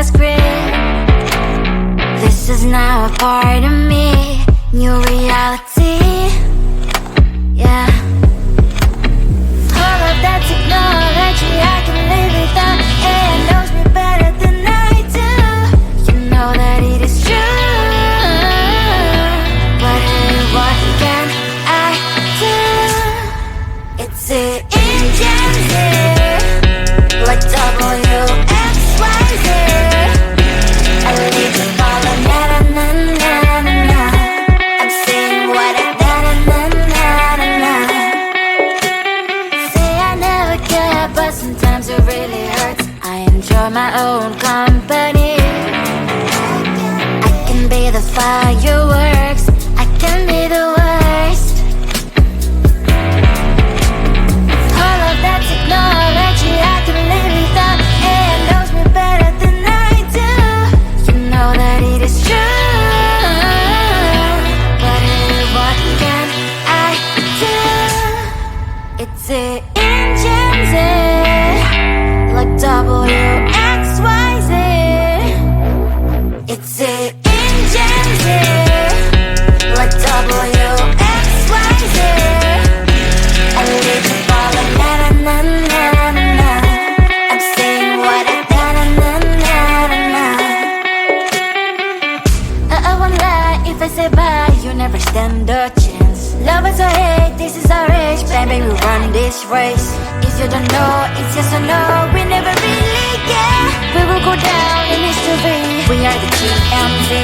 the script. This is now a part of me, new reality. Yeah. All of that technology I can live without. It knows me better than I do. You know that it is true. But hey, what can I do? It's the engines here, like WXYZ. I leave the follow, na na na na na na. I'm saying what I na na na na na na. Say I never care, but sometimes it really hurts. I enjoy my own company. I can be the fireworks, I can be the worst. All of that technology I can live without. It knows me better than I do. You know that it is true. But hey, what can I do? It's the engines, like WXYZ. It's the engines, like WXYZ. I live to follow, na na na na na na. I'm saying what I na na na na na na. I won't lie if I say bye, you never stand a chance. Love is or hate, this is our age, baby, we run this race. If you don't know, it's yes or no, we never really care. We will go down in history, we are the GMZ.